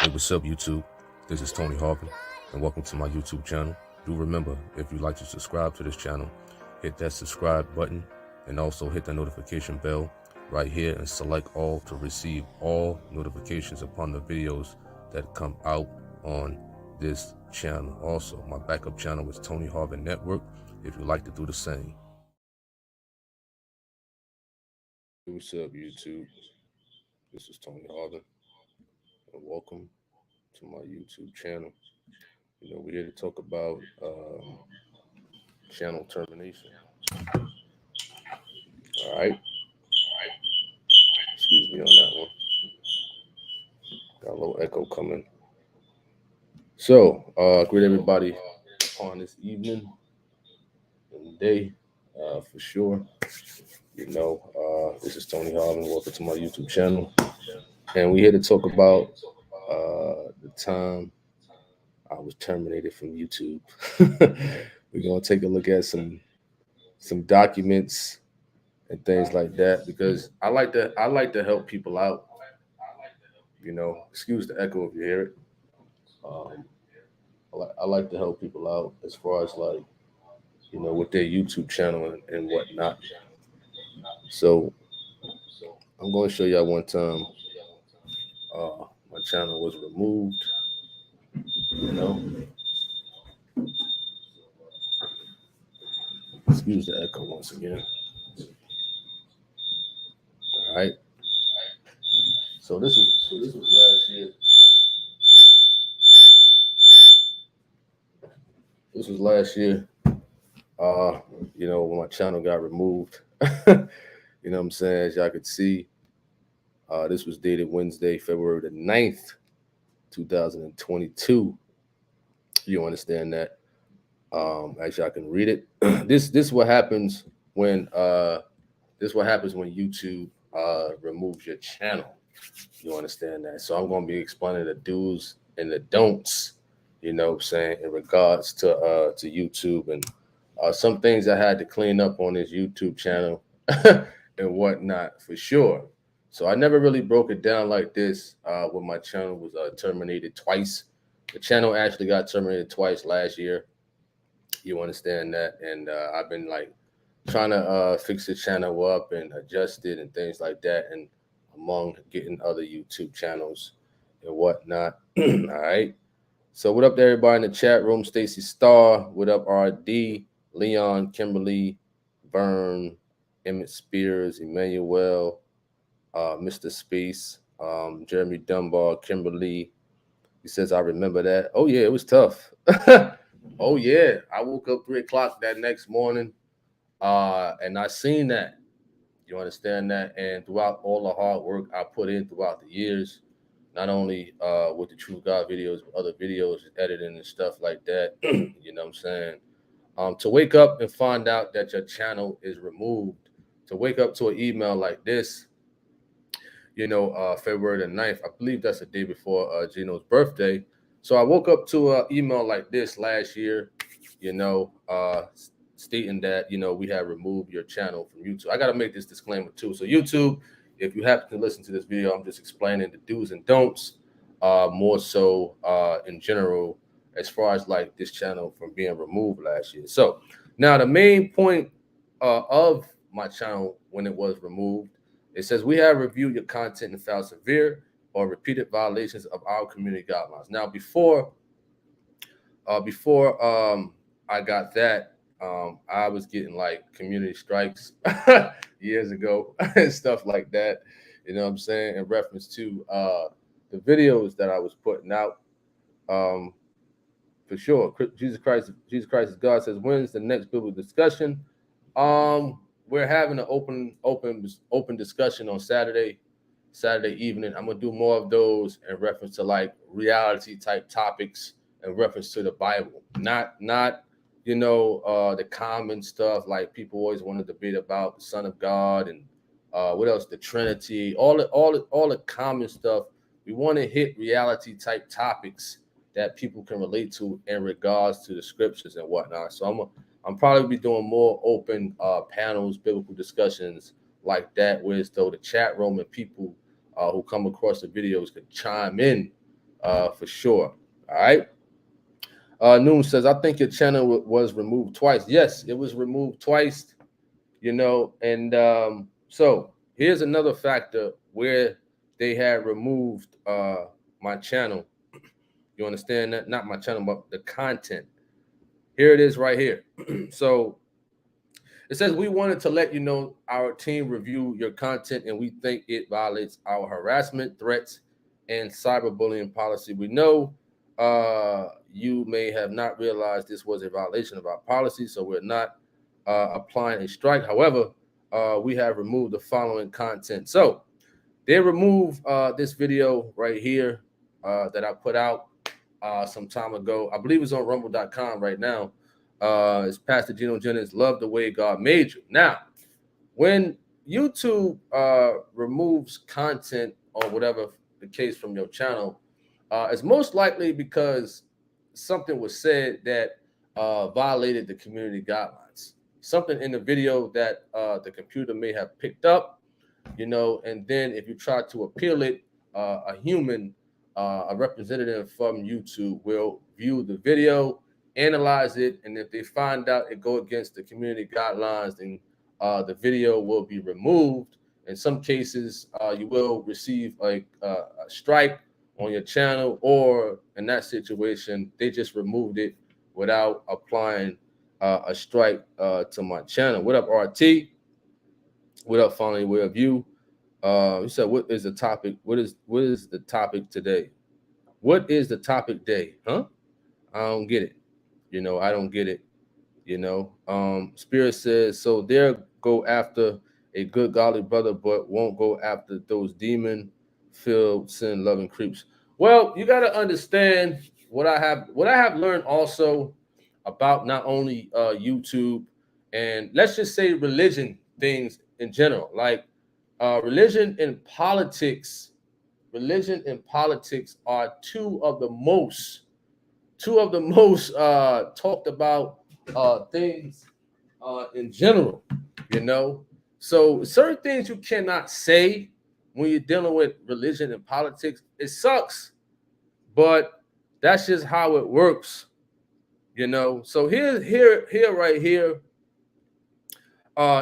Hey, what's up, YouTube? This is Tony Harvin, and welcome to my YouTube channel. Do remember, if you'd like to subscribe to this channel, hit that subscribe button and also hit the notification bell right here and select all to receive all notifications upon the videos that come out on this channel. Also, my backup channel is Tony Harvin Network if you'd like to do the same. What's up, YouTube? This is Tony Harvin, and welcome to my YouTube channel. We're here to talk about channel termination. All right. Excuse me on that one. Got a little echo coming. So, greet everybody on this evening and day, for sure. This is Tony Harvin. Welcome to my YouTube channel. And we're here to talk about the time I was terminated from YouTube. We're going to take a look at some documents and things like that because I like to help people out. Excuse the echo if you hear it. Um, I like to help people out as far as with their YouTube channel and whatnot. So I'm going to show y'all one time my channel was removed. Excuse the echo once again. All right. So this was last year. This was last year. When my channel got removed. You know what I'm saying? As y'all could see, this was dated Wednesday, February the 9th, 2022. You understand that? As y'all can read it. This what happens when YouTube removes your channel. You understand that? So I'm going to be explaining the do's and the don'ts, in regards to YouTube and some things I had to clean up on this YouTube channel and whatnot for sure. So I never really broke it down like this when my channel was terminated twice. The channel actually got terminated twice last year. You understand that? And I've been trying to fix the channel up and adjust it and things like that, and among getting other YouTube channels and whatnot. All right. So what up to everybody in the chat room? Stacy Starr, what up, RD, Leon, Kimberly, Vern, Emmett Spears, Emmanuel, Mr. Space, Jeremy Dunbar, Kimberly. He says, I remember that. Oh yeah, it was tough. Oh yeah. I woke up 3 o'clock that next morning. And I seen that. You understand that? And throughout all the hard work I put in throughout the years, not only with the True God videos, but other videos, editing and stuff like that. You know what I'm saying? To wake up and find out that your channel is removed, to wake up to an email like this, February the 9th, I believe that's the day before Gino's birthday. So I woke up to an email like this last year, stating that, we have removed your channel from YouTube. I got to make this disclaimer too. So YouTube, if you happen to listen to this video, I'm just explaining the do's and don'ts, more so in general, as far as this channel from being removed last year. So now the main point of my channel when it was removed, it says we have reviewed your content and found severe or repeated violations of our community guidelines. Now, before I got that, I was getting community strikes years ago and stuff like that. You know what I'm saying? In reference to the videos that I was putting out. For sure, Jesus Christ is God says, when's the next biblical discussion? We're having an open discussion on Saturday evening. I'm gonna do more of those in reference to reality type topics in reference to the Bible, not the common stuff like people always want to debate about the Son of God and what else, the Trinity, all the common stuff. We want to hit reality type topics that people can relate to in regards to the scriptures and whatnot. So I'm probably be doing more open panels, biblical discussions like that, where as though the chat room and people who come across the videos could chime in for sure. All right. Noon says, I think your channel was removed twice. Yes, it was removed twice, and so here's another factor where they had removed my channel. You understand that? Not my channel, but the content. Here it is right here. So it says, we wanted to let you know our team review your content and we think it violates our harassment, threats, and cyberbullying policy. We know you may have not realized this was a violation of our policy, so we're not applying a strike. However, we have removed the following content. So they removed this video right here that I put out some time ago. I believe it's on rumble.com right now. It's Pastor Geno Jennings, Love the Way God Made You. Now, when YouTube removes content or whatever the case from your channel, it's most likely because something was said that violated the community guidelines. Something in the video that the computer may have picked up, and then if you try to appeal it, a human, a representative from YouTube will view the video, analyze it, and if they find out it go against the community guidelines, then the video will be removed. In some cases, you will receive a strike on your channel, or in that situation, they just removed it without applying a strike to my channel. What up, RT? What up, Finally? Where have you? You said, what is the topic? What is the topic today? What is the topic day? Huh? I don't get it. I don't get it. Spirit says, so they'll go after a good godly brother, but won't go after those demon-filled, sin-loving creeps. Well, you got to understand what I have learned also about not only YouTube and let's just say religion things in general, like religion and politics. Religion and politics are two of the most talked about things in general, So certain things you cannot say when you're dealing with religion and politics. It sucks, but that's just how it works, So here right here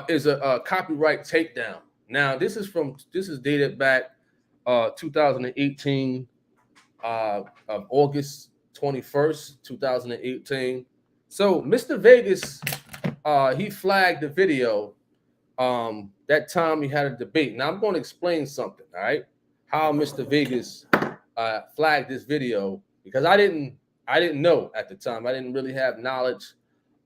is a copyright takedown. Now this is dated back 2018, August 21st, 2018. So Mr. Vegas, he flagged the video. That time he had a debate. Now I'm going to explain something, all right? How Mr. Vegas flagged this video, because I didn't know at the time. I didn't really have knowledge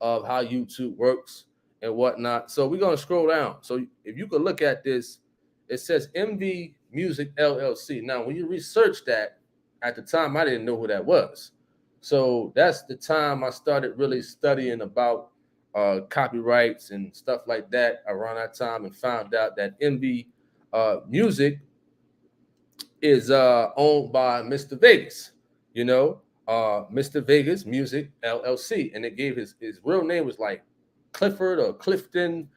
of how YouTube works and whatnot. So we're going to scroll down. So if you could look at this, it says MV Music LLC. Now, when you research that, at the time, I didn't know who that was. So that's the time I started really studying about copyrights and stuff like that around that time, and found out that MV Music is owned by Mr. Vegas, Mr. Vegas Music LLC. And it gave his real name was like Clifford or Clifton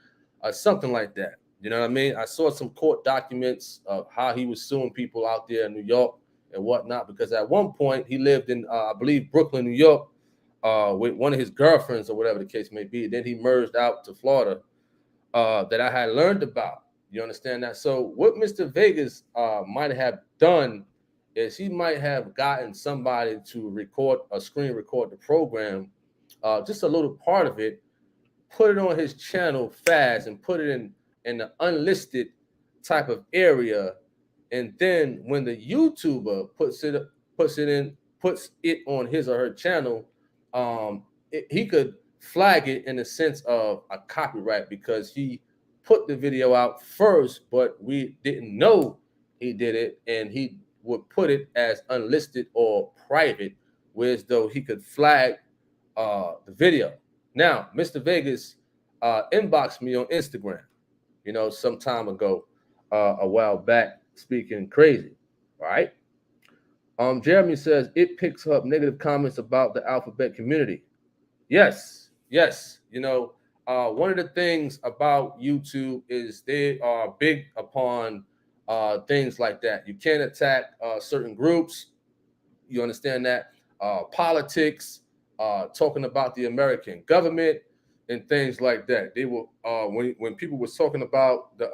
or something like that. You know what I mean? I saw some court documents of how he was suing people out there in New York and whatnot, because at one point he lived in, I believe, Brooklyn, New York, with one of his girlfriends or whatever the case may be. Then he merged out to Florida, that I had learned about. You understand that? So what Mr. Vegas might have done is he might have gotten somebody to screen record the program, just a little part of it, put it on his channel fast and put it in the unlisted type of area. And then when the YouTuber puts it on his or her channel, he could flag it in the sense of a copyright, because he put the video out first, but we didn't know he did it, and he would put it as unlisted or private, whereas though he could flag the video. Now, Mr. Vegas inboxed me on Instagram, some time ago, a while back, speaking crazy, right? Jeremy says it picks up negative comments about the alphabet community. Yes. One of the things about YouTube is they are big upon things like that. You can't attack certain groups. You understand that? Politics, talking about the American government and things like that. They were when people was talking about the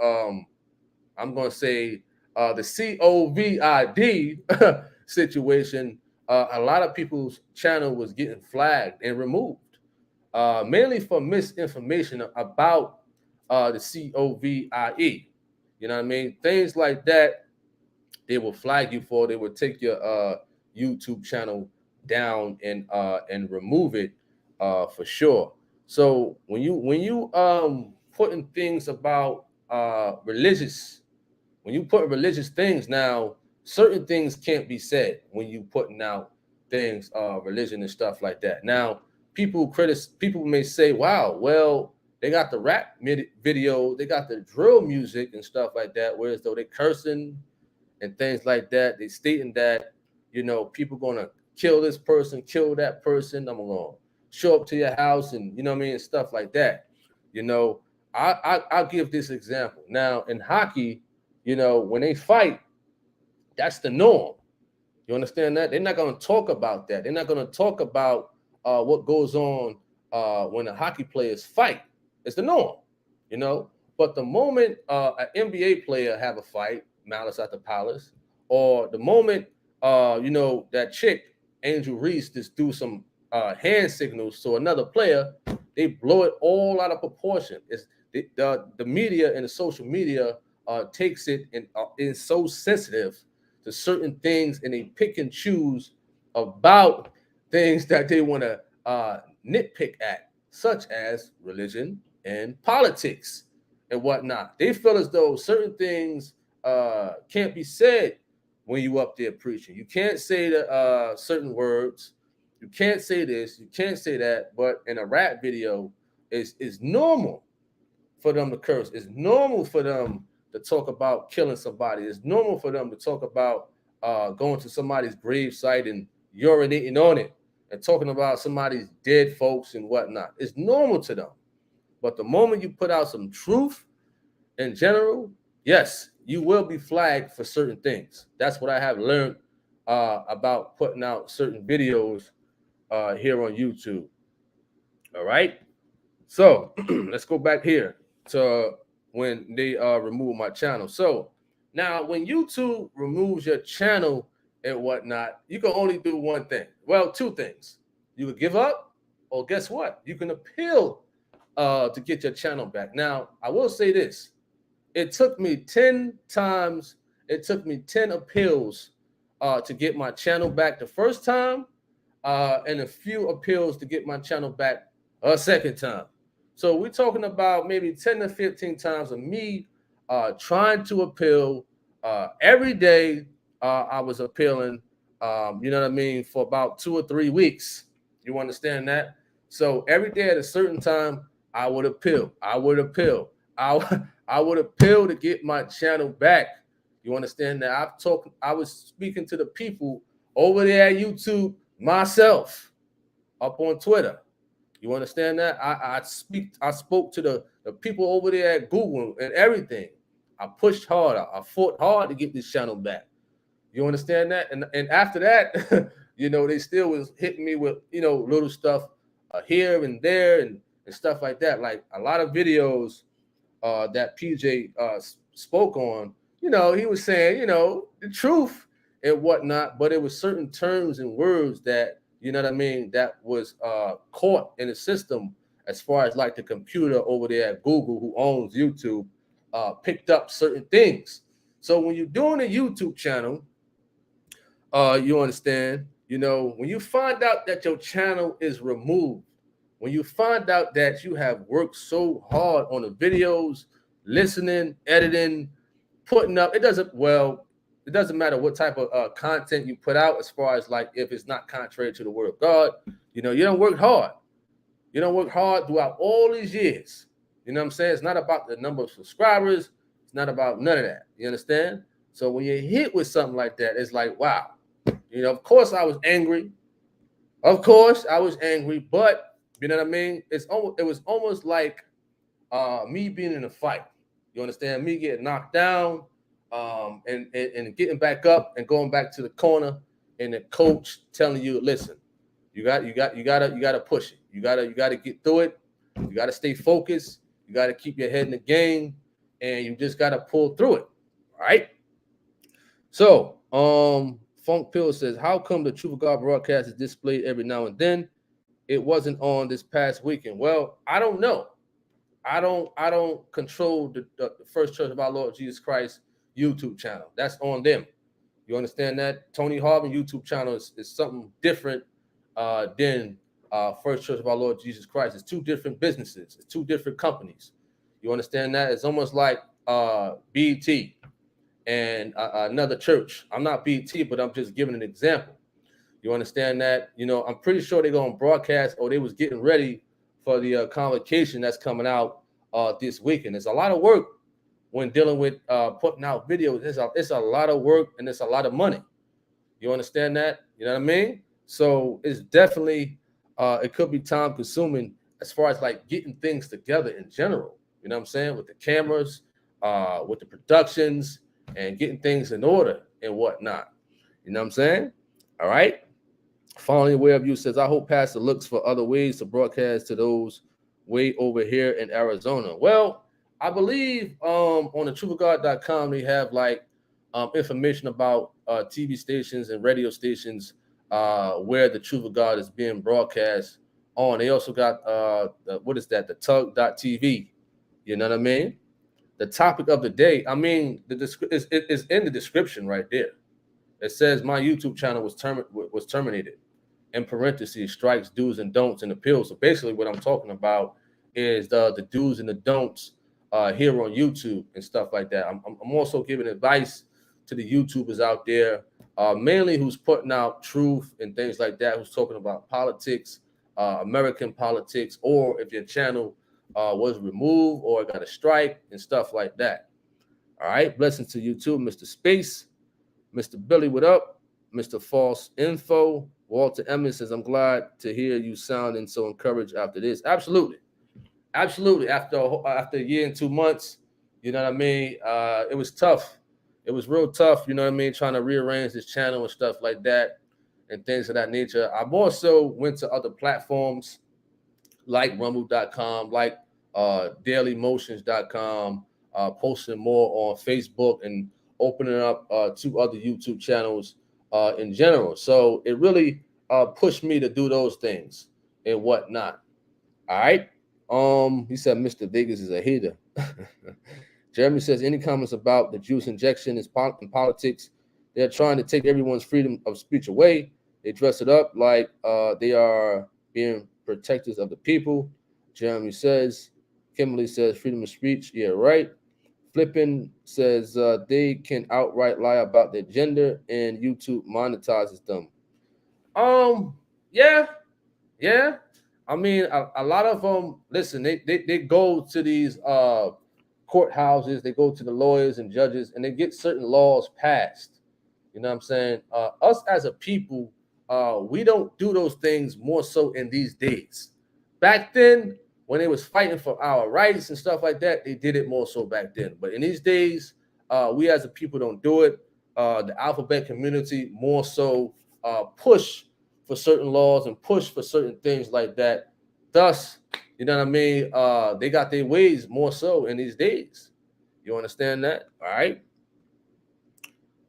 I'm gonna say the COVID situation. A lot of people's channel was getting flagged and removed, mainly for misinformation about the COVID. You know what I mean? Things like that they will flag you for. They will take your YouTube channel down and remove it for sure. So when you putting things about religious, when you put religious things now, certain things can't be said when you putting out things religion and stuff like that. Now people may say, wow, well, they got the rap video, they got the drill music and stuff like that, whereas though they cursing and things like that. They stating that, people gonna kill this person, kill that person. I'm gonna show up to your house and you know what I mean, and stuff like that. You know, I'll give this example. Now in hockey, when they fight, that's the norm. You understand that? They're not gonna talk about that. They're not gonna talk about what goes on when the hockey players fight. It's the norm, you know. But the moment an NBA player have a fight, Malice at the Palace, or the moment that chick Angel Reese just do some hand signals to another player, they blow it all out of proportion. It's the media and the social media takes it and is so sensitive to certain things, and they pick and choose about things that they want to nitpick at, such as religion and politics and whatnot. They feel as though certain things can't be said when you up there preaching. You can't say the certain words. You can't say this. You can't say that. But in a rap video, is normal for them to curse. It's normal for them to talk about killing somebody. It's normal for them to talk about going to somebody's grave site and urinating on it and talking about somebody's dead folks and whatnot. It's normal to them. But the moment you put out some truth in general, yes, you will be flagged for certain things. That's what I have learned about putting out certain videos here on YouTube. All right. So let's go back here to when they remove my channel. So now when YouTube removes your channel and whatnot, you can only do one thing. Well, two things. You can give up, or guess what? You can appeal to get your channel back. Now, I will say this. It took me 10 times, it took me 10 appeals to get my channel back the first time, and a few appeals to get my channel back a second time. So we're talking about maybe 10 to 15 times of me trying to appeal. Every day I was appealing, you know what I mean, for about 2 or 3 weeks. You understand that? So every day at a certain time, I would appeal. I would appeal. I would appeal to get my channel back. You understand that? I was speaking to the people over there at YouTube myself, up on Twitter. You understand that? I spoke to the people over there at Google and everything. I pushed hard. I fought hard to get this channel back. You understand that? And after that, they still was hitting me with, little stuff here and there and stuff like that. Like a lot of videos that PJ spoke on, he was saying, the truth and whatnot, but it was certain terms and words that, you know what I mean, that was caught in the system as far as like the computer over there at Google, who owns YouTube, picked up certain things. So when you're doing a YouTube channel, you understand, when you find out that your channel is removed, when you find out that you have worked so hard on the videos, listening, editing, putting up, it doesn't matter what type of content you put out, as far as like if it's not contrary to the word of God, you don't work hard. You don't work hard throughout all these years. You know what I'm saying? It's not about the number of subscribers. It's not about none of that. You understand? So when you're hit with something like that, it's like, wow. Of course I was angry. Of course I was angry, but you know what I mean? It was almost like me being in a fight. You understand? Me getting knocked down, and getting back up and going back to the corner and the coach telling you, listen, you gotta push it. You gotta get through it. You gotta stay focused. You gotta keep your head in the game, and you just gotta pull through it. All right. So, Funk Pill says, how come the Truth of God broadcast is displayed every now and then? It wasn't on this past weekend. Well, I don't know. I don't control the First Church of Our Lord Jesus Christ YouTube channel. That's on them. You understand that? Tony Harvin YouTube channel is something different than First Church of Our Lord Jesus Christ. It's two different businesses. It's two different companies. You understand that? It's almost like BT and another church. I'm not BT, but I'm just giving an example. You understand that? You know, I'm pretty sure they're going to broadcast, or they was getting ready for the convocation that's coming out this weekend. There's a lot of work when dealing with putting out videos. It's a lot of work, and it's a lot of money. You understand that? You know what I mean? So it's definitely, it could be time consuming as far as like getting things together in general. You know what I'm saying? With the cameras, with the productions, and getting things in order and whatnot. You know what I'm saying? All right. Following aware of you says, I hope Pastor looks for other ways to broadcast to those way over here in Arizona. Well, I believe on the truthofgod.com they have like information about TV stations and radio stations where the Truth of God is being broadcast on. They also got what is that? The tug.tv. You know what I mean? The topic of the day, I mean, it's in the description right there. It says my YouTube channel was terminated. In parentheses, strikes, do's and don'ts, and appeals. So basically, what I'm talking about is the do's and the don'ts here on YouTube and stuff like that. I'm also giving advice to the YouTubers out there, mainly who's putting out truth and things like that, who's talking about politics, American politics, or if your channel was removed or got a strike and stuff like that. All right, blessings to you too, Mr. Space, Mr. Billy, what up? Mr. False Info, Walter Emmons says, I'm glad to hear you sounding so encouraged after this. Absolutely. Absolutely. After a year and 2 months, you know what I mean? It was tough. It was real tough, you know what I mean? Trying to rearrange this channel and stuff like that and things of that nature. I've also went to other platforms like rumble.com, like dailymotions.com, posting more on Facebook and opening up 2 other YouTube channels in general. So it really pushed me to do those things and whatnot. All right. He said Mr. Vegas is a hater. Jeremy says, any comments about the juice injection in politics? They're trying to take everyone's freedom of speech away. They dress it up like they are being protectors of the people. Jeremy says, Kimberly says, freedom of speech. Yeah, right. Flippin says they can outright lie about their gender and YouTube monetizes them. Yeah. I mean, a lot of them, listen, they go to these courthouses, they go to the lawyers and judges, and they get certain laws passed. You know what I'm saying? Us as a people, we don't do those things more so in these days. Back then, when they was fighting for our rights and stuff like that, they did it more so back then. But in these days, we as a people don't do it. The alphabet community more so push for certain laws and push for certain things like that. Thus, you know what I mean? They got their ways more so in these days. You understand that? All right.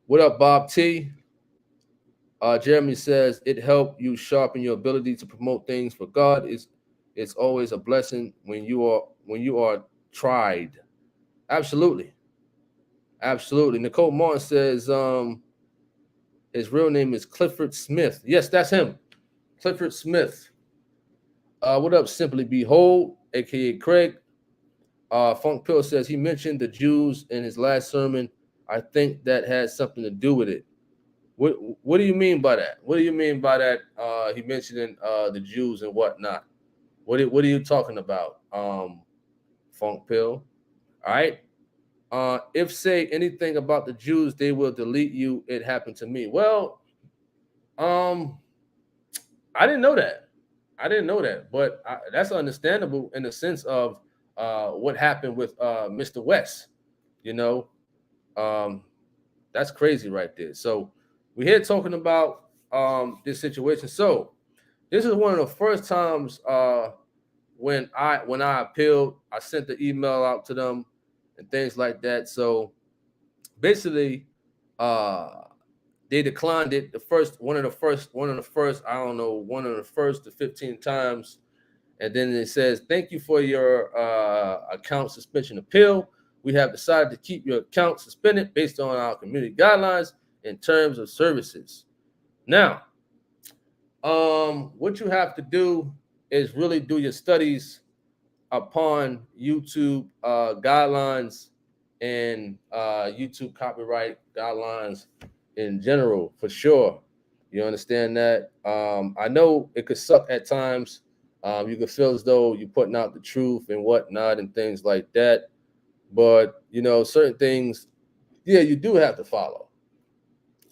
What up, Bob T? Jeremy says it helped you sharpen your ability to promote things for God. It's always a blessing when you are tried. Absolutely. Nicole Martin says his real name is Clifford Smith. Yes, that's him. Clifford Smith. What up, Simply Behold, aka Craig? Funk Pill says he mentioned the Jews in his last sermon. I think that has something to do with it. What do you mean by that? What do you mean by that? He mentioning the Jews and whatnot. What are you talking about? Funk Pill. All right. If say anything about the Jews, they will delete you. It happened to me. Well, I didn't know that. But that's understandable in the sense of what happened with Mr. West. You know, that's crazy right there. So we're here talking about this situation. So this is one of the first times when I appealed. I sent the email out to them and things like that. So basically, they declined it one of the first, I don't know, one of the first to 15 times. And then it says, thank you for your account suspension appeal. We have decided to keep your account suspended based on our community guidelines in terms of services. Now, what you have to do is really do your studies upon YouTube guidelines and YouTube copyright guidelines in general, for sure. You understand that? I know it could suck at times. You could feel as though you're putting out the truth and whatnot and things like that. But, certain things, yeah, you do have to follow.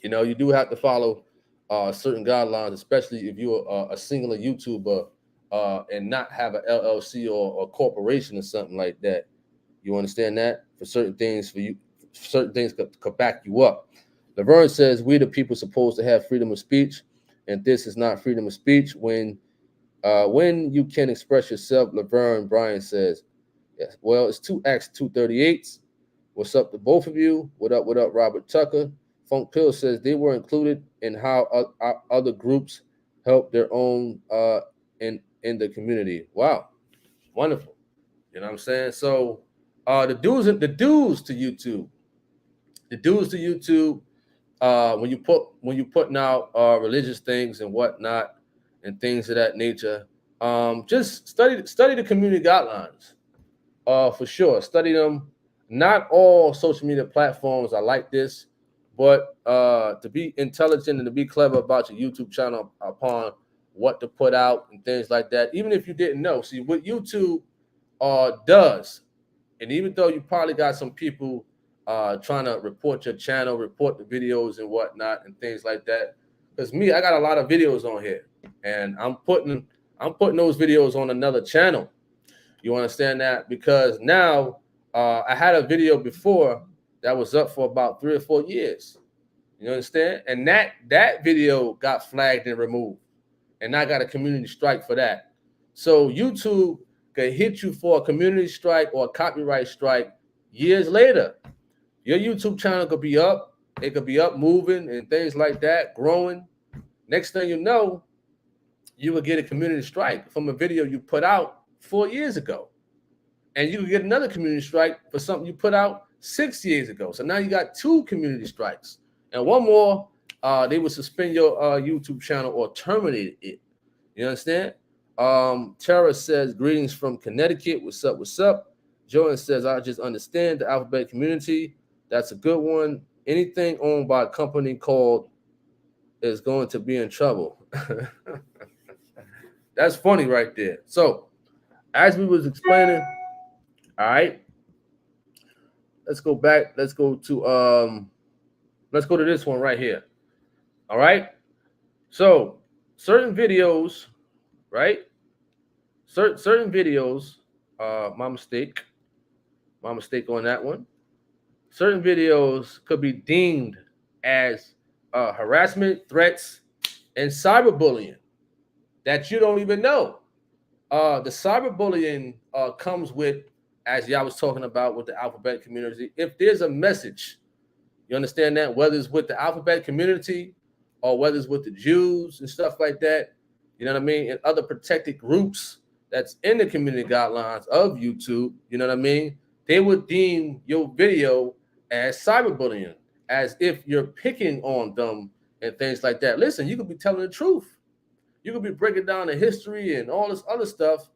You do have to follow certain guidelines, especially if you're a singular YouTuber and not have an LLC or a corporation or something like that. You understand that? For certain things, certain things could back you up. Laverne says, we the people supposed to have freedom of speech, and this is not freedom of speech when you can express yourself. Laverne Brian says, yes. Well, it's 2 Acts 2:38. What's up to both of you? What up, Robert Tucker? Funk Pill says they were included in how other groups help their own in the community. Wow, wonderful. You know what I'm saying? So the dues to YouTube, when you putting out religious things and whatnot and things of that nature, just study the community guidelines. For sure, study them. Not all social media platforms are like this, but to be intelligent and to be clever about your YouTube channel upon what to put out and things like that, even if you didn't know. See what YouTube does, and even though you probably got some people trying to report your channel, report the videos and whatnot and things like that. Because me, I got a lot of videos on here, and I'm putting those videos on another channel. You understand that? Because now I had a video before that was up for about 3 or 4 years. You understand? And that video got flagged and removed, and I got a community strike for that. So YouTube can hit you for a community strike or a copyright strike years later. Your YouTube channel could be up. It could be up, moving and things like that, growing. Next thing you know, you will get a community strike from a video you put out 4 years ago. And you can get another community strike for something you put out 6 years ago. So now you got 2 community strikes. And one more, they would suspend your YouTube channel or terminate it. You understand? Tara says, greetings from Connecticut. What's up? What's up? Joanne says, I just understand the alphabet community. That's a good one. Anything owned by a company called is going to be in trouble. That's funny right there. So, as we was explaining, all right, let's go back. Let's go to this one right here. All right. So, certain videos, right? Certain videos, my mistake on that one. Certain videos could be deemed as harassment, threats, and cyberbullying that you don't even know. The cyberbullying comes with, as y'all was talking about with the alphabet community, if there's a message, you understand that, whether it's with the alphabet community or whether it's with the Jews and stuff like that, you know what I mean, and other protected groups that's in the community guidelines of YouTube, you know what I mean, they would deem your video as cyberbullying, as if you're picking on them and things like that. Listen, you could be telling the truth. You could be breaking down the history and all this other stuff,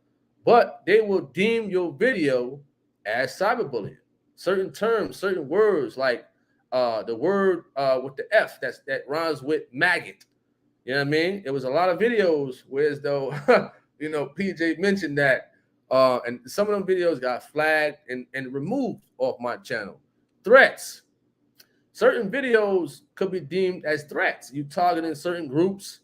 but they will deem your video as cyberbullying. Certain terms, certain words, like the word with the F that rhymes with maggot. You know what I mean? It was a lot of videos where as though, PJ mentioned that, and some of them videos got flagged and removed off my channel. Threats. Certain videos could be deemed as threats. You targeting certain groups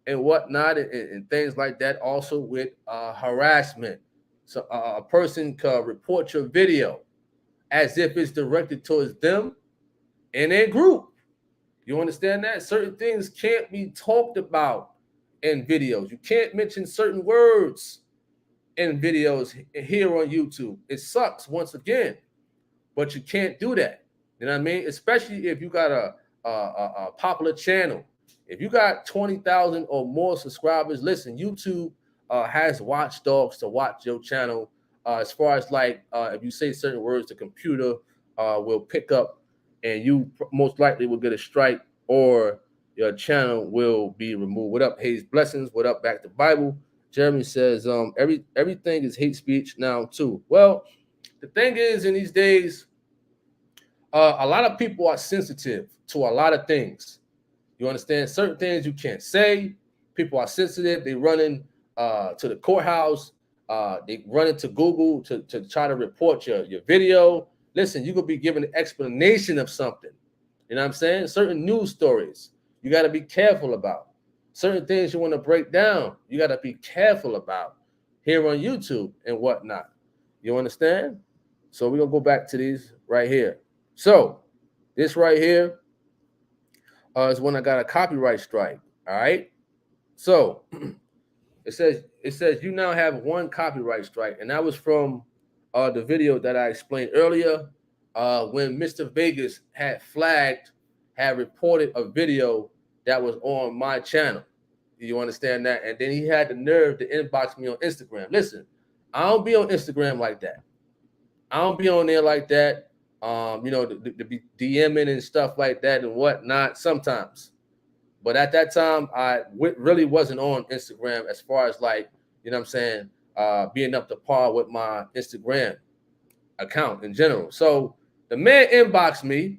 and whatnot and things like that. Also with harassment. So a person could report your video as if it's directed towards them and their group. You understand that? Certain things can't be talked about in videos. You can't mention certain words in videos here on YouTube. It sucks once again, but you can't do that. You know what I mean? Especially if you got a popular channel. If you got 20,000 or more subscribers, listen, YouTube has watchdogs to watch your channel. As far as like, if you say certain words, the computer will pick up and you most likely will get a strike or your channel will be removed. What up, Hayes Blessings? What up, Back to Bible? Jeremy says, everything is hate speech now too. Well, the thing is, in these days, a lot of people are sensitive to a lot of things. You understand? Certain things you can't say. People are sensitive. They running to the courthouse. They run into Google to try to report your video. Listen, you could be given an explanation of something. You know what I'm saying? Certain news stories you got to be careful about. Certain things you want to break down, you got to be careful about here on YouTube and whatnot. You understand? So we're going to go back to these right here. So this right here is when I got a copyright strike. All right. So it says you now have one copyright strike, and that was from the video that I explained earlier when Mr. Vegas had reported a video that was on my channel. You understand that? And then he had the nerve to inbox me on Instagram. Listen, I don't be on Instagram like that. I don't be on there like that. To be DMing and stuff like that and whatnot sometimes. But at that time, I really wasn't on Instagram as far as like, you know what I'm saying, being up to par with my Instagram account in general. So the man inboxed me.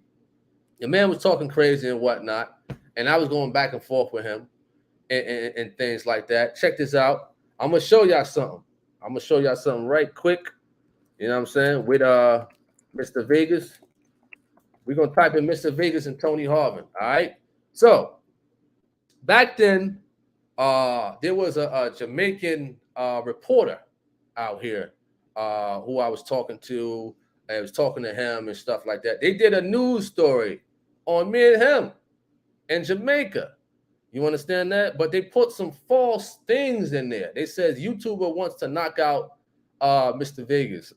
The man was talking crazy and whatnot. And I was going back and forth with him and things like that. Check this out. I'm going to show y'all something. I'm going to show y'all something right quick. You know what I'm saying? With Mr. Vegas. We're going to type in Mr. Vegas and Tony Harvin. All right. So back then, there was a Jamaican reporter out here who I was talking to. I was talking to him and stuff like that. They did a news story on me and him in Jamaica. You understand that? But they put some false things in there. They said YouTuber wants to knock out Mr. Vegas.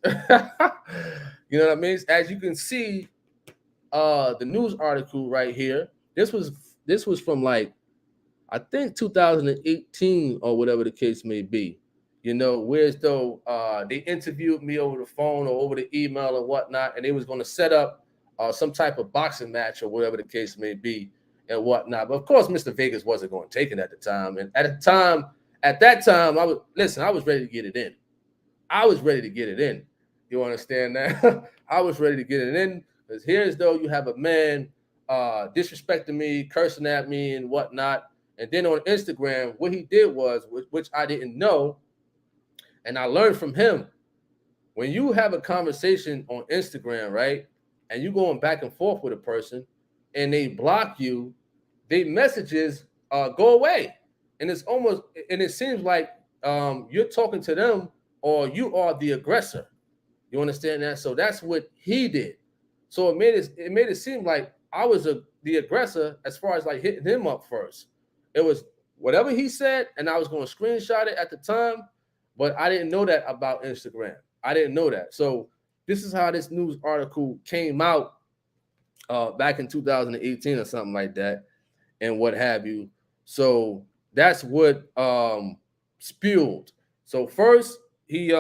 You know what I mean? As you can see, the news article right here. This was from like, I think 2018 or whatever the case may be. You know, whereas though they interviewed me over the phone or over the email and whatnot, and they was going to set up some type of boxing match or whatever the case may be and whatnot. But of course, Mr. Vegas wasn't going to take it at the time. And at that time, I was ready to get it in. I was ready to get it in. You understand that? I was ready to get it in because here's though you have a man disrespecting me, cursing at me and whatnot. And then on Instagram, what he did was, which I didn't know, and I learned from him, when you have a conversation on Instagram, right, and you going back and forth with a person, and they block you, their messages go away, and it seems like you're talking to them or you are the aggressor. You understand that? So that's what he did. So it made it seem like I was the aggressor as far as like hitting him up first. It was whatever he said, and I was going to screenshot it at the time, but I didn't know that about Instagram. I didn't know that. So this is how this news article came out back in 2018 or something like that, and what have you. So that's what spewed. So first he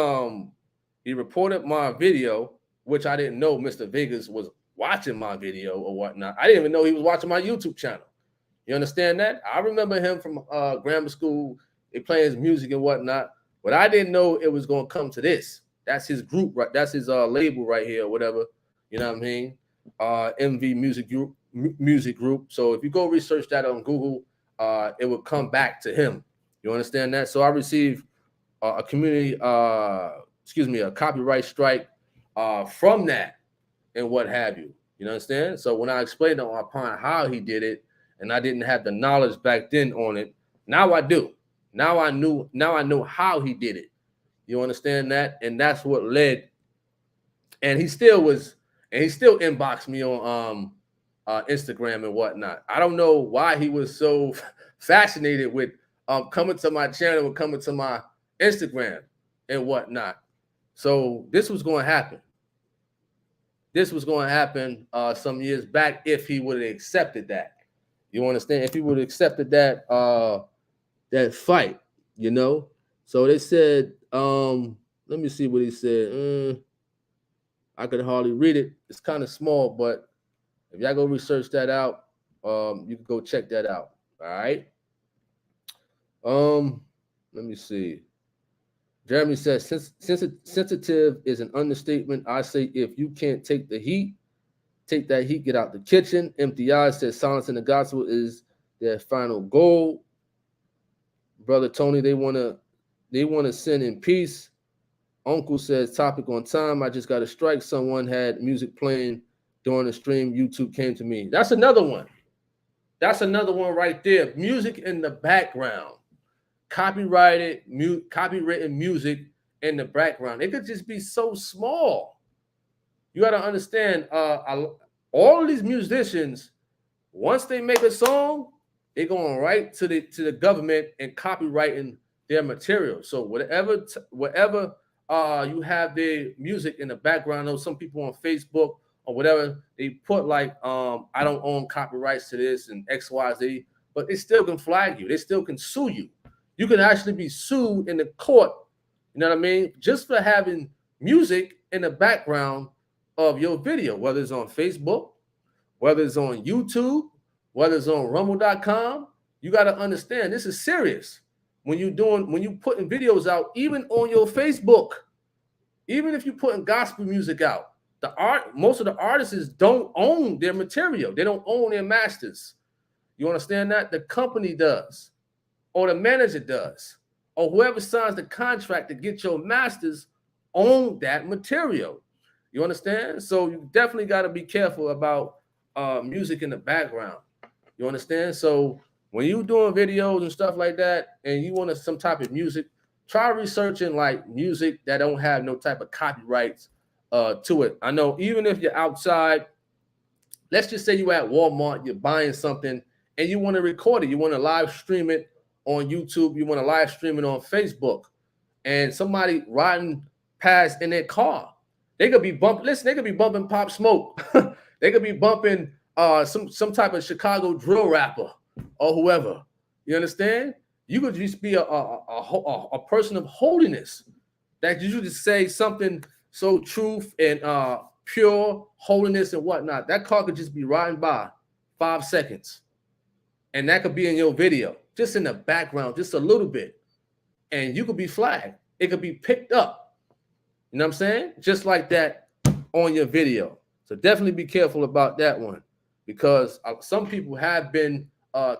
reported my video, which I didn't know Mr. Vegas was watching my video or whatnot. I didn't even know he was watching my YouTube channel. You understand that? I remember him from grammar school. They playing his music and whatnot, but I didn't know it was going to come to this. That's his group, right? That's his label right here, or whatever. You know what I mean? MV Music Group. So if you go research that on Google, it will come back to him. You understand that? So I received a copyright strike from that and what have you. You understand? So when I explained upon how he did it, and I didn't have the knowledge back then on it, now I do. Now I know how he did it. You understand that? And that's what led. And he still inboxed me Instagram and whatnot. I don't know why he was so fascinated with coming to my channel and coming to my Instagram and whatnot. So this was going to happen. This was going to happen some years back if he would have accepted that. You understand? If he would have accepted that that fight, you know. So they said, let me see what he said. I could hardly read it. It's kind of small, but if y'all go research that out, you can go check that out. All right. Let me see. Jeremy says, sensitive is an understatement. I say, if you can't take the heat, take that heat, get out the kitchen. Empty Eyes says, silence in the gospel is their final goal. Brother Tony, they want to sin in peace. Uncle says, topic on time. I just got a strike. Someone had music playing during the stream. YouTube came to me. That's another one. That's another one right there. Music in the background. Copywritten music in the background. It could just be so small. You got to understand, all of these musicians, once they make a song, they're going right to the government and copywriting their material. So whatever you have their music in the background, though some people on Facebook or whatever, they put like, I don't own copyrights to this and XYZ, but they still can flag you. They still can sue you. You can actually be sued in the court, you know what I mean, just for having music in the background of your video, whether it's on Facebook, whether it's on YouTube, whether it's on rumble.com. You got to understand, this is serious. When you putting videos out, even on your Facebook, even if you're putting gospel music out, most of the artists don't own their material. They don't own their masters. You understand that? The company does, or the manager does, or whoever signs the contract to get your masters own that material. You understand? So you definitely got to be careful about music in the background. You understand? So when you're doing videos and stuff like that, and you want some type of music, try researching like music that don't have no type of copyrights to it. I know even if you're outside, let's just say you're at Walmart, you're buying something, and you want to record it, you want to live stream it on YouTube, you want to live stream it on Facebook, and somebody riding past in their car, they could be bumping. Listen, they could be bumping Pop Smoke. They could be bumping some type of Chicago drill rapper or whoever. You understand? You could just be a person of holiness that you just say something so truth and pure holiness and whatnot. That car could just be riding by 5 seconds, and that could be in your video, just in the background, just a little bit, and you could be flagged. It could be picked up. You know what I'm saying? Just like that on your video. So definitely be careful about that one, because some people have been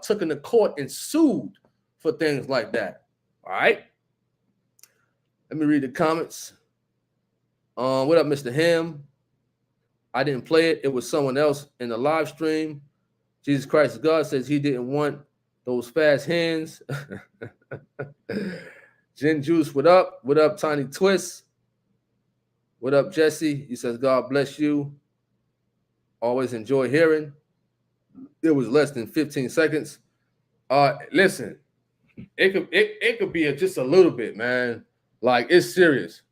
taken to court and sued for things like that. All right. Let me read the comments. What up, Mr. Ham? I didn't play it. It was someone else in the live stream. Jesus Christ God says he didn't want those fast hands. Gin Juice, what up? What up, Tiny Twist? What up, Jesse? He says, God bless you. Always enjoy hearing. It was less than 15 seconds. Listen, it could be just a little bit, man. Like, it's serious.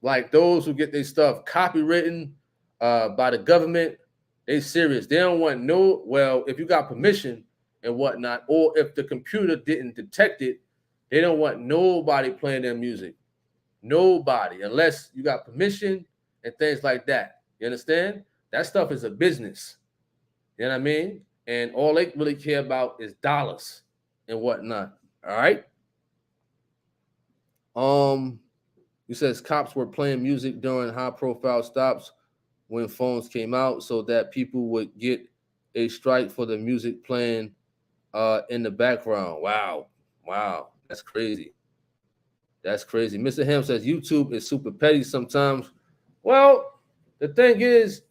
Like, those who get their stuff copywritten by the government, they serious. They don't want if you got permission and whatnot, or if the computer didn't detect it, they don't want nobody playing their music. Nobody, unless you got permission and things like that. You understand? That stuff is a business. You know what I mean? And all they really care about is dollars and whatnot. All right. He says cops were playing music during high-profile stops when phones came out, so that people would get a strike for the music playing in the background. Wow, that's crazy. That's crazy. Mr. Ham says YouTube is super petty sometimes. Well, the thing is,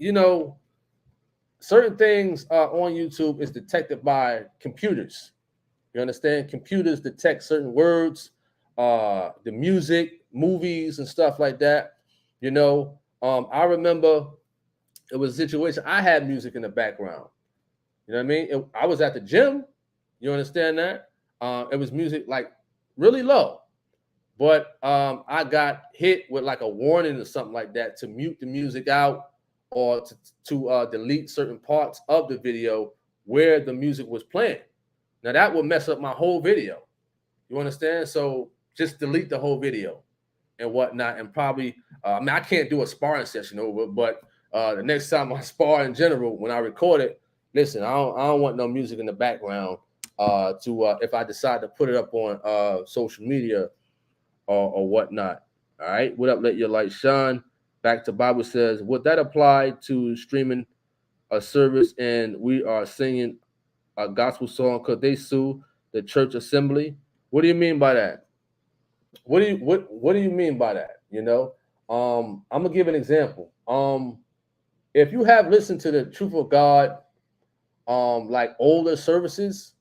certain things on YouTube is detected by computers. You understand? Computers detect certain words, the music, movies, and stuff like that. I remember it was a situation. I had music in the background, You know what I mean? I was at the gym. You understand that? It was music like really low, but I got hit with like a warning or something like that to mute the music out or to delete certain parts of the video where the music was playing. Now that would mess up my whole video. You understand? So just delete the whole video and whatnot, and probably I mean I can't do a sparring session over, but the next time I spar in general, when I record it, listen, I don't want no music in the background if I decide to put it up on social media or whatnot. All right, what up? Let your light shine. Back to Bible says, would that apply to streaming a service and we are singing a gospel song? Could they sue the church assembly? What do you mean by that? What do you mean by that? You know, I'm gonna give an example. If you have listened to the Truth of God, like older services,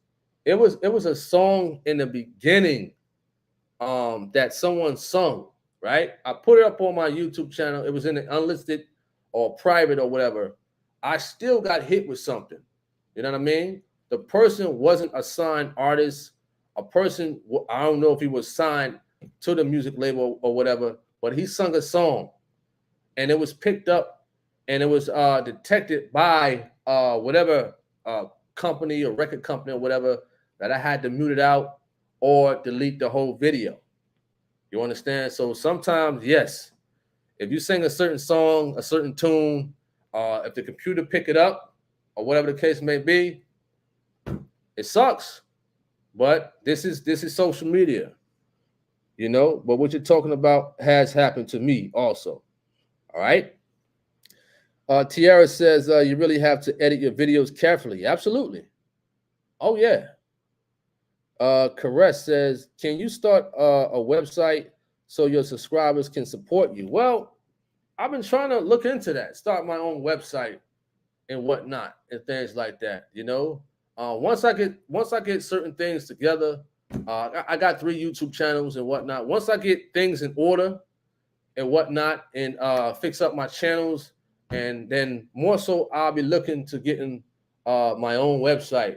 it was a song in the beginning, that someone sung. Right, I put it up on my YouTube channel. It was in the unlisted or private or whatever. I still got hit with something. You know what I mean? The person wasn't a signed artist. A person, I don't know if he was signed to the music label or whatever, but he sung a song and it was picked up and it was detected by whatever company or record company or whatever, that I had to mute it out or delete the whole video. You understand? So sometimes, yes, if you sing a certain song, a certain tune, if the computer pick it up or whatever the case may be, it sucks. But this is social media, you know. But what you're talking about has happened to me also. All right. Tiara says you really have to edit your videos carefully. Absolutely. Oh yeah. Caress says, can you start a website so your subscribers can support you? Well, I've been trying to look into that, start my own website and whatnot and things like that. You know, once I get certain things together, I got 3 YouTube channels and whatnot. Once I get things in order and whatnot and fix up my channels, and then more so I'll be looking to getting my own website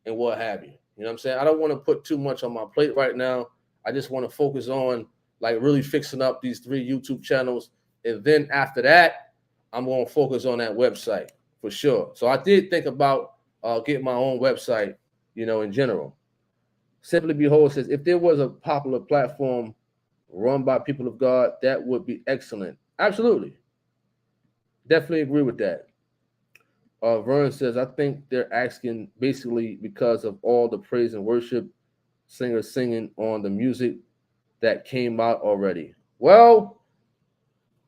and what have you. You know what I'm saying? I don't want to put too much on my plate right now. I just want to focus on like really fixing up these 3 YouTube channels. And then after that, I'm going to focus on that website for sure. So I did think about getting my own website, you know, in general. Simply Behold says, if there was a popular platform run by people of God, that would be excellent. Absolutely. Definitely agree with that. Vern says, I think they're asking basically because of all the praise and worship singers singing on the music that came out already. Well,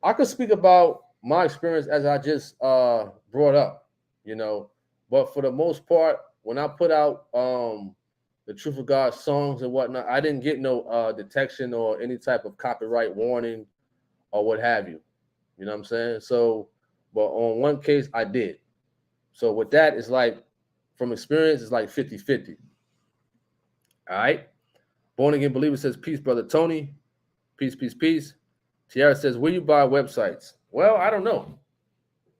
I could speak about my experience as I just brought up, you know, but for the most part, when I put out the Truth of God songs and whatnot, I didn't get no detection or any type of copyright warning or what have you. You know what I'm saying? So, but on one case, I did. So with that, it's like, from experience, it's like 50-50. All right. Born Again Believer says, peace, brother Tony. Peace, peace, peace. Tiara says, will you buy websites? Well, I don't know.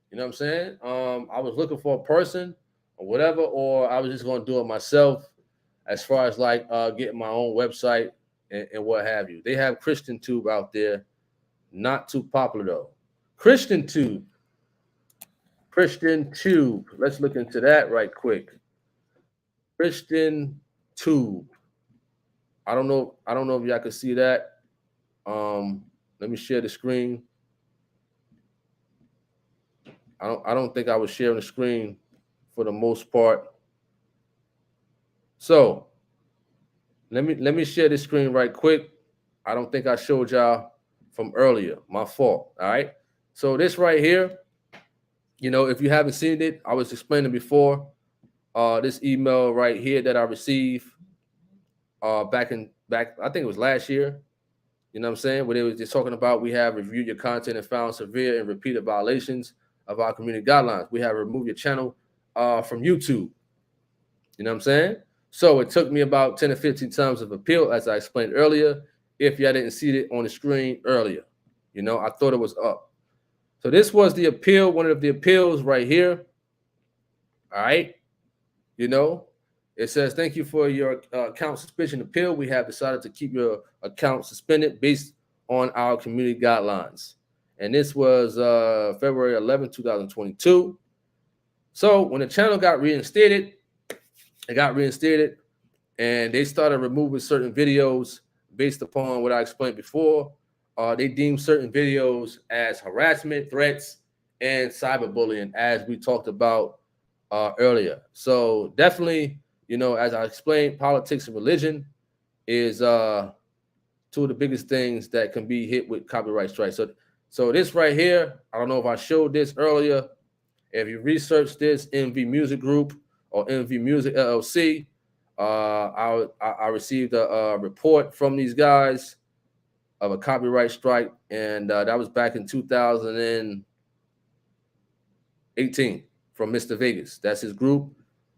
You know what I'm saying? I was looking for a person or whatever, or I was just going to do it myself as far as like getting my own website and what have you. They have Christian Tube out there. Not too popular, though. Christian Tube. Let's look into that right quick. Christian Tube. I don't know if y'all can see that. Let me share the screen. I don't think I was sharing the screen for the most part. So let me share the screen right quick. I don't think I showed y'all from earlier. My fault. All right. So this right here, you know, if you haven't seen it, I was explaining before. This email right here that I received back I think it was last year. You know what I'm saying? Where they was just talking about, we have reviewed your content and found severe and repeated violations of our community guidelines. We have removed your channel from YouTube. You know what I'm saying? So it took me about 10 or 15 times of appeal, as I explained earlier. If y'all didn't see it on the screen earlier, you know, I thought it was up. So this was the appeal, one of the appeals right here. All right. You know, it says, thank you for your account suspension appeal. We have decided to keep your account suspended based on our community guidelines. And this was February 11, 2022. So when the channel got reinstated, and they started removing certain videos based upon what I explained before. They deemed certain videos as harassment, threats, and cyberbullying, as we talked about earlier. So definitely, as I explained, politics and religion is two of the biggest things that can be hit with copyright strikes. So this right here, I don't know if I showed this earlier. If you research this MV Music Group or MV Music LLC, I received a report from these guys of a copyright strike, and that was back in 2018 from Mr. Vegas. That's his group.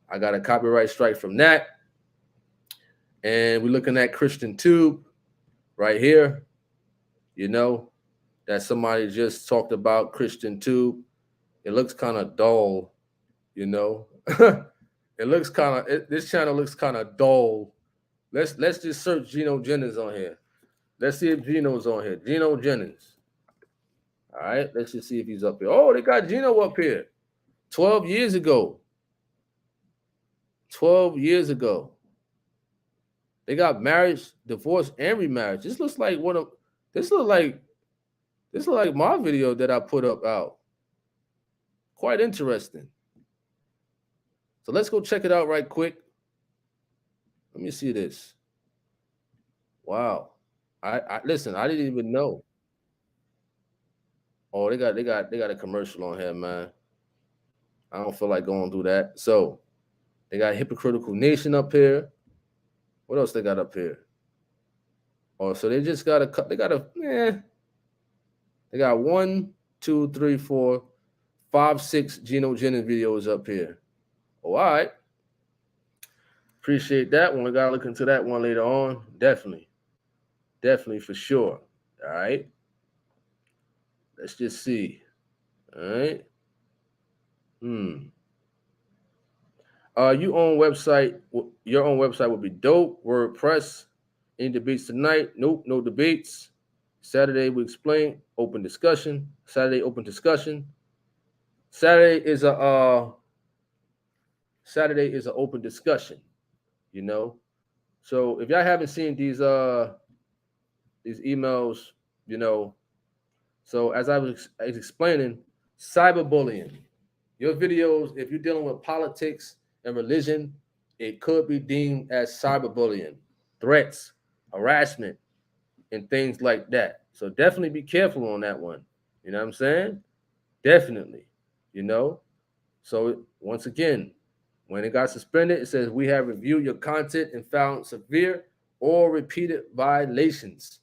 I got a copyright strike from that. And we're looking at Christian Tube right here. That somebody just talked about Christian Tube. It looks kind of dull, It looks this channel looks kind of dull. Let's just search Geno Jennings on here. Let's see if Geno's on here. Geno Jennings. All right, let's just see if he's up here. Oh, they got Geno up here. 12 years ago. 12 years ago. They got marriage, divorce, and remarriage. This looks like this looks like my video that I put up out. Quite interesting. So let's go check it out right quick. Let me see this. Wow. I listen, I didn't even know. Oh, they got a commercial on here, man. I don't feel like going through that. So they got Hypocritical Nation up here. What else they got up here? Oh, so they just got they got 1, 2, 3, 4, 5, 6 Geno Jennings videos up here. Oh, all right. Appreciate that one. We gotta look into that one later on. Definitely for sure. All right. Let's just see. All right. Your own website would be dope. WordPress. Any debates tonight? Nope, no debates. Saturday we explain. Open discussion. Saturday open discussion. Saturday is an open discussion. So if y'all haven't seen these emails, so as I was explaining, cyberbullying. Your videos, if you're dealing with politics and religion, it could be deemed as cyberbullying, threats, harassment, and things like that. So definitely be careful on that one. You know what I'm saying? Definitely. So once again, when it got suspended, it says we have reviewed your content and found severe or repeated violations.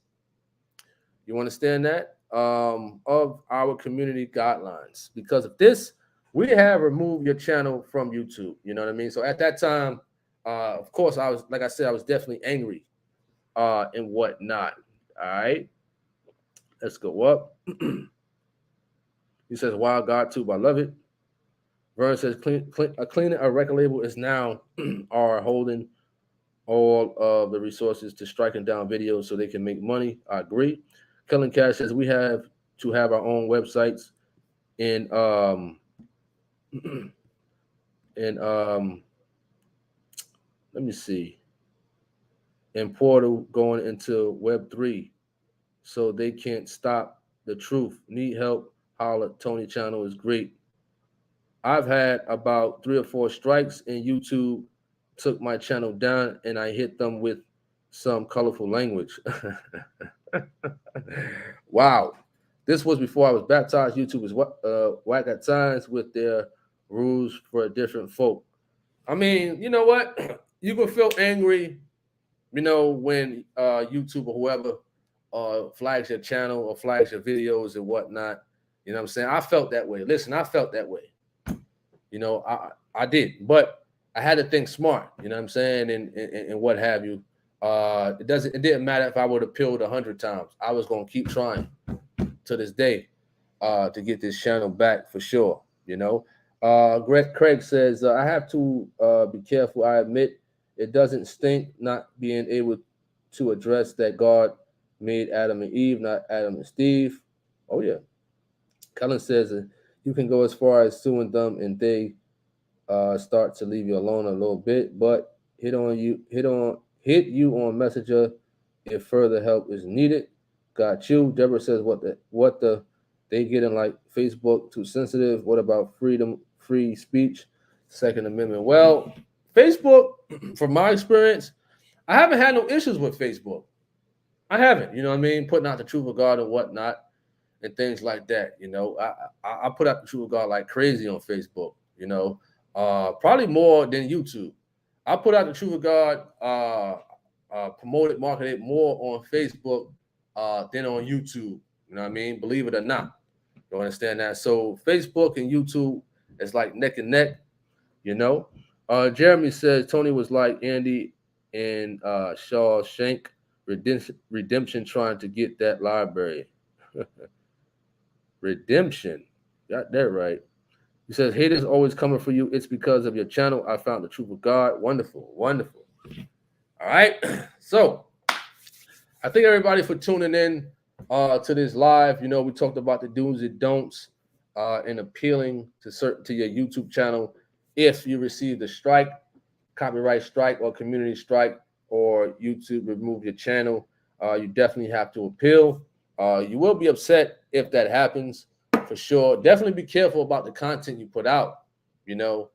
You understand that? Of our community guidelines. Because of this, we have removed your channel from YouTube. You know what I mean? So at that time, of course, I was definitely angry and whatnot. All right. Let's go up. He says, wow, God tube, I love it. Vern says, cleaning a record label is now are holding all of the resources to striking down videos so they can make money. I agree. Kellen Cash says, we have to have our own websites in let me see, in Portal going into Web3 so they can't stop the truth. Need help? Holla. Tony channel is great. I've had about 3 or 4 strikes, and YouTube took my channel down, and I hit them with some colorful language. Wow. This was before I was baptized. YouTube is whack at times with their rules for different folk. I mean, you know what? You can feel angry, when YouTube or whoever flags your channel or flags your videos and whatnot. You know what I'm saying? I felt that way. Listen, I felt that way. I did, but I had to think smart, you know what I'm saying? And what have you. It didn't matter if I would have peeled 100 times. I was going to keep trying to this day to get this channel back for sure. Craig says, I have to be careful. I admit it doesn't stink not being able to address that God made Adam and Eve, not Adam and Steve. Oh, yeah. Cullen says, you can go as far as suing them and they start to leave you alone a little bit, but hit you on Messenger if further help is needed. Got you. Deborah says, what the they getting like Facebook too sensitive? What about free speech, Second Amendment? Well, Facebook, from my experience, I haven't had no issues with Facebook. I haven't, you know what I mean, putting out the truth of God and whatnot and things like that. You know, I put out the truth of God like crazy on Facebook. You know, probably more than YouTube. I put out the truth of God, promoted, marketed more on Facebook than on YouTube. You know what I mean? Believe it or not, you understand that. So Facebook and YouTube is like neck and neck. You know, Jeremy says Tony was like Andy and Shawshank Redemption trying to get that library. Redemption. Got that right. He says, haters always coming for you. It's because of your channel. I found the truth of God. Wonderful. Wonderful. All right. So I thank everybody for tuning in to this live. You know, we talked about the do's and don'ts and appealing to your YouTube channel if you received a strike, copyright strike, or community strike, or YouTube remove your channel. You definitely have to appeal. You will be upset if that happens, for sure. Definitely be careful about the content you put out. You know,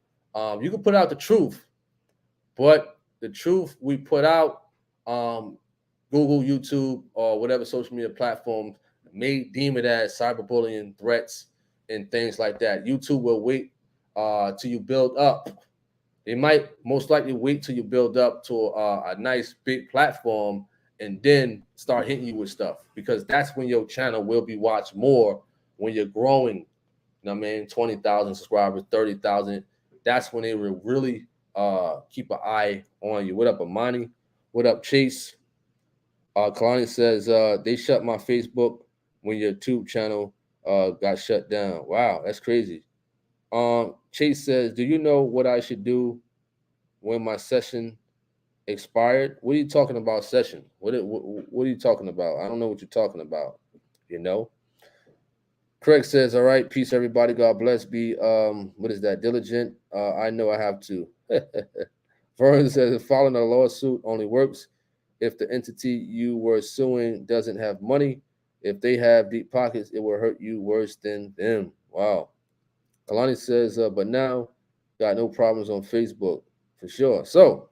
you can put out the truth, but the truth we put out, Google, YouTube, or whatever social media platforms may deem it as cyberbullying threats and things like that. YouTube will wait till you build up. They might most likely wait till you build up to a nice big platform and then start hitting you with stuff, because that's when your channel will be watched more when you're growing. You know what I mean? 20,000 subscribers, 30,000. That's when they will really keep an eye on you. What up, Amani? What up, Chase? Kalani says, they shut my Facebook when your YouTube channel got shut down. Wow, that's crazy. Chase says, do you know what I should do when my session expired? What are you talking about, session? What are you talking about? I don't know what you're talking about, you know? Craig says, all right, peace, everybody. God bless. Be, what is that, diligent? I know I have to. Vernon says, filing a lawsuit only works if the entity you were suing doesn't have money. If they have deep pockets, it will hurt you worse than them. Wow. Kalani says, but now got no problems on Facebook, for sure. So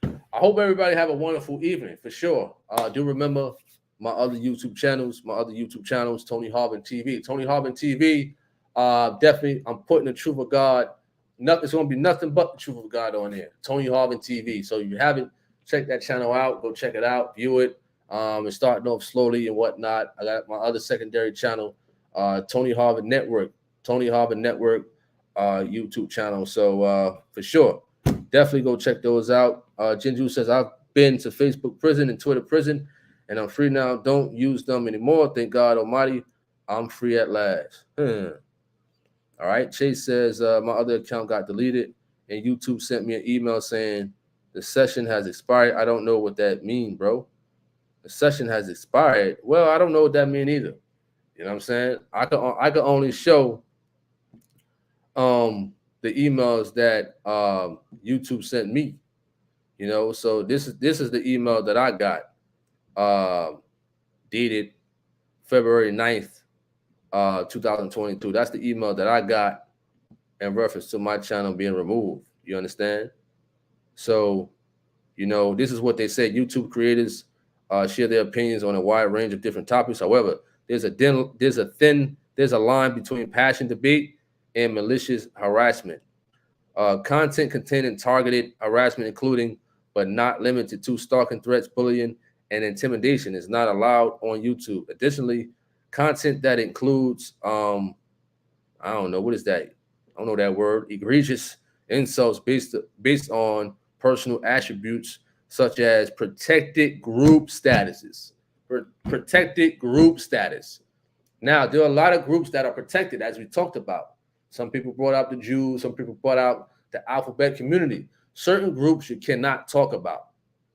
I hope everybody have a wonderful evening, for sure. Do remember my other YouTube channels, Tony Harvin TV. Tony Harvin TV, definitely, I'm putting the truth of God. It's going to be nothing but the truth of God on there. Tony Harvin TV. So if you haven't checked that channel out, go check it out, view it. It's starting off slowly and whatnot. I got my other secondary channel, Tony Harvin Network YouTube channel. So for sure, definitely go check those out. Jinju says, I've been to Facebook prison and Twitter prison, and I'm free now. Don't use them anymore. Thank God Almighty, I'm free at last. All right. Chase says, my other account got deleted, and YouTube sent me an email saying the session has expired. I don't know what that means, bro. The session has expired. Well, I don't know what that means either. You know what I'm saying? I can only show the emails that YouTube sent me. You know, so this is the email that I got, dated February 9th, 2022. That's the email that I got in reference to my channel being removed. You understand? So, you know, this is what they said. YouTube creators share their opinions on a wide range of different topics. However, there's a line between passion debate and malicious harassment. Content containing targeted harassment, including but not limited to stalking, threats, bullying, and intimidation, is not allowed on YouTube. Additionally, content that includes, I don't know, what is that? I don't know that word. Egregious insults based on personal attributes such as protected group statuses. Protected group status. Now, there are a lot of groups that are protected, as we talked about. Some people brought out the Jews. Some people brought out the alphabet community. Certain groups you cannot talk about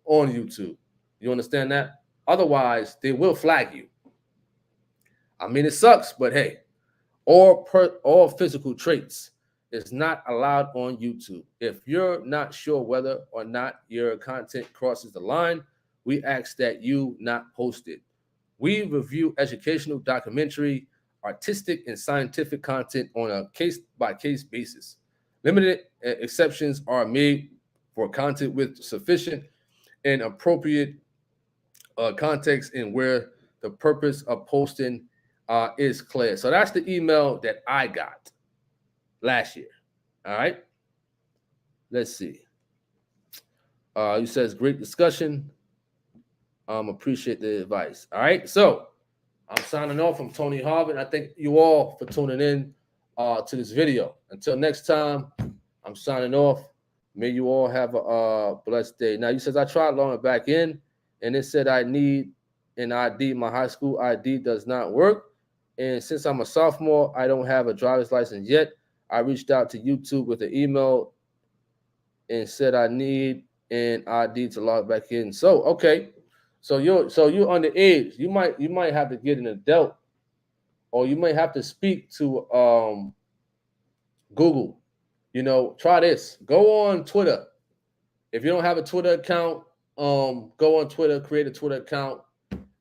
on YouTube. You understand that? Otherwise, they will flag you. I mean, it sucks, but hey, all physical traits is not allowed on YouTube. If you're not sure whether or not your content crosses the line, we ask that you not post it. We review educational, documentary, artistic, and scientific content on a case-by-case basis. Limited exceptions are made for content with sufficient and appropriate context and where the purpose of posting is clear. So that's the email that I got last year. All right. Let's see. He says, great discussion. Appreciate the advice. All right. So I'm signing off from Tony Harvin. I thank you all for tuning in to this video. Until next time, I'm signing off. May you all have a blessed day. Now, he says, I tried logging back in, and it said I need an ID. My high school ID does not work. And since I'm a sophomore, I don't have a driver's license yet. I reached out to YouTube with an email and said I need an ID to log back in. So, okay. So you're underage. You might have to get an adult, or you might have to speak to Google. You know, try this. Go on Twitter. If you don't have a Twitter account, go on Twitter, create a Twitter account.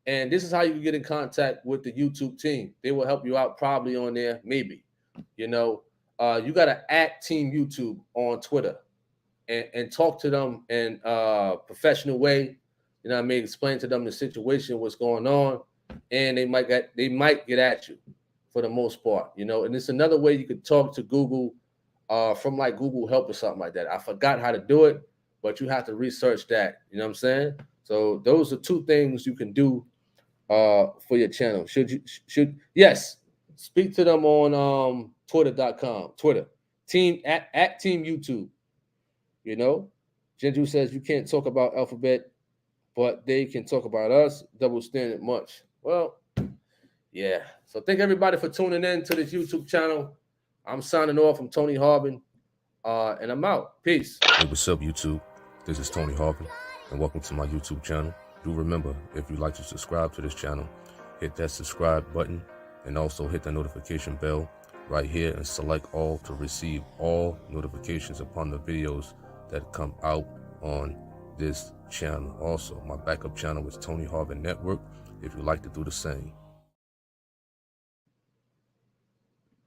And this is how you can get in contact with the YouTube team. They will help you out probably on there, maybe. You know, you got to @ Team YouTube on Twitter and talk to them in a professional way. You know what I mean? Explain to them the situation, what's going on, and they might get at you for the most part, you know. And it's another way you could talk to Google from like Google Help or something like that. I forgot how to do it, but you have to research that. You know what I'm saying? So those are two things you can do for your channel. Yes, speak to them on twitter.com. Twitter. Team at Team YouTube. You know, Genju says you can't talk about alphabet, but they can talk about us. Double standard much. Well, yeah. So thank everybody for tuning in to this YouTube channel. I'm signing off from Tony Harvin, and I'm out. Peace. Hey, what's up, YouTube? This is Tony Harvin, and welcome to my YouTube channel. Do remember, if you'd like to subscribe to this channel, hit that subscribe button, and also hit the notification bell right here and select all to receive all notifications upon the videos that come out on this channel. Also, my backup channel is Tony Harvin Network, if you'd like to do the same.